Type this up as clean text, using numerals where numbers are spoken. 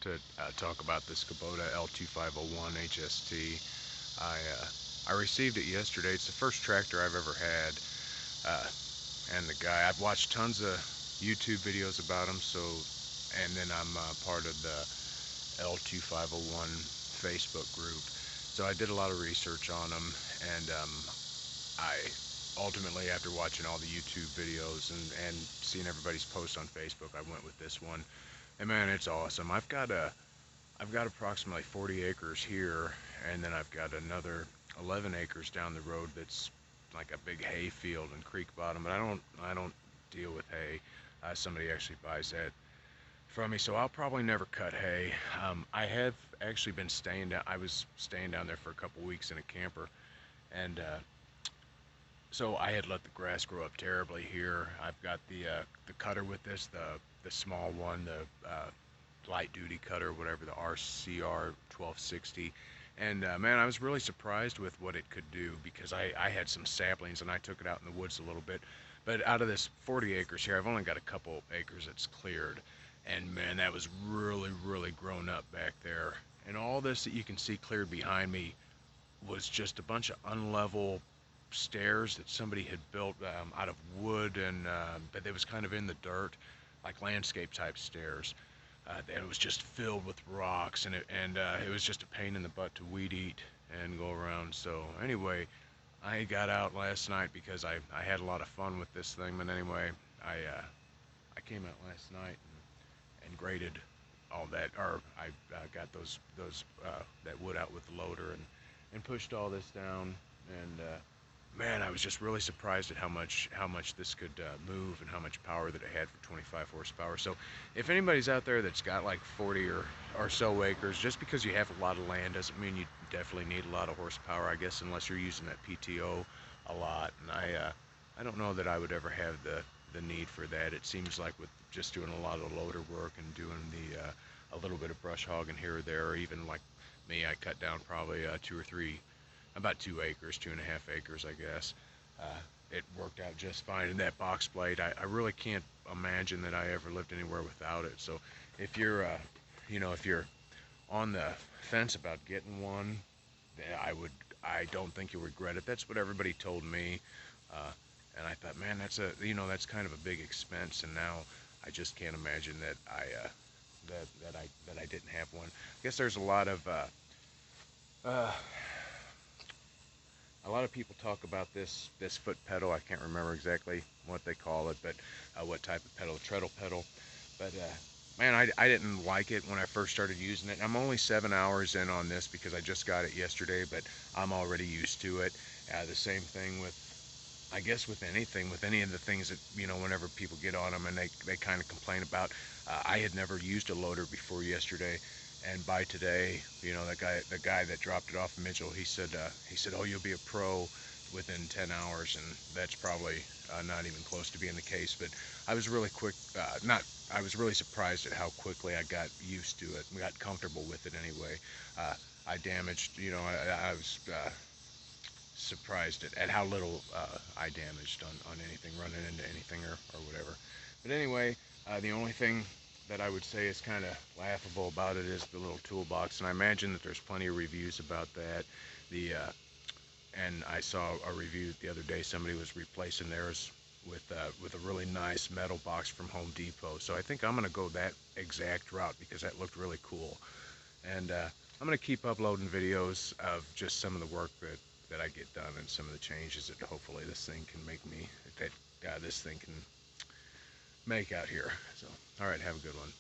to talk about this Kubota L2501HST. I received it yesterday. It's the first tractor I've ever had, uh, and the guy, I've watched tons of YouTube videos about him. So, and then I'm part of the L2501 Facebook group. So I did a lot of research on him, and I ultimately, after watching all the YouTube videos and seeing everybody's posts on Facebook, I went with this one. And man, it's awesome. I've got approximately 40 acres here, and then I've got another 11 acres down the road that's like a big hay field and creek bottom. But I don't deal with hay. Somebody actually buys that from me, so I'll probably never cut hay. I have actually been staying down. I was staying down there for a couple weeks in a camper, and so I had let the grass grow up terribly here. I've got the cutter with this, the small one, the light duty cutter, whatever, the RCR 1260. And man, I was really surprised with what it could do, because I had some saplings and I took it out in the woods a little bit. But out of this 40 acres here, I've only got a couple acres that's cleared. And man, that was really grown up back there. And all this that you can see cleared behind me was just a bunch of unlevel stairs that somebody had built out of wood, and but it was kind of in the dirt, like landscape type stairs. And it was just filled with rocks, and it was just a pain in the butt to weed eat and go around. So anyway, I got out last night because I had a lot of fun with this thing. But anyway, I came out last night and graded all that, or I got those that wood out with the loader and pushed all this down. And man, I was just really surprised at how much this could move, and how much power that it had for 25 horsepower. So if anybody's out there that's got like 40 or so acres, just because you have a lot of land doesn't mean you definitely need a lot of horsepower, I guess, unless you're using that PTO a lot. And I don't know that I would ever have the need for that. It seems like with just doing a lot of loader work and doing a little bit of brush hogging here or there, or even like me, I cut down probably about 2 acres, 2.5 acres, I guess. It worked out just fine. And that box blade, I really can't imagine that I ever lived anywhere without it. So if you're, if you're on the fence about getting one, I don't think you'll regret it. That's what everybody told me. And I thought, man, that's kind of a big expense. And now I just can't imagine that I didn't have one. I guess there's a lot of people talk about this foot pedal. I can't remember exactly what they call it, but what type of pedal, treadle pedal. But man, I didn't like it when I first started using it. I'm only 7 hours in on this because I just got it yesterday, but I'm already used to it. The same thing with, I guess, with anything, with any of the things that, whenever people get on them and they kind of complain about. I had never used a loader before yesterday, and by today, the guy that dropped it off in Mitchell, he said, oh, you'll be a pro within 10 hours, and that's probably not even close to being the case. But I was really quick, I was really surprised at how quickly I got used to it and got comfortable with it anyway. I damaged, I was surprised at how little I damaged on anything, running into anything or whatever. But anyway, the only thing that I would say is kind of laughable about it is the little toolbox, and I imagine that there's plenty of reviews about that. And I saw a review the other day, somebody was replacing theirs with a really nice metal box from Home Depot. So I think I'm going to go that exact route because that looked really cool. And I'm going to keep uploading videos of just some of the work that I get done, and some of the changes that hopefully this thing can make out here. So, all right, have a good one.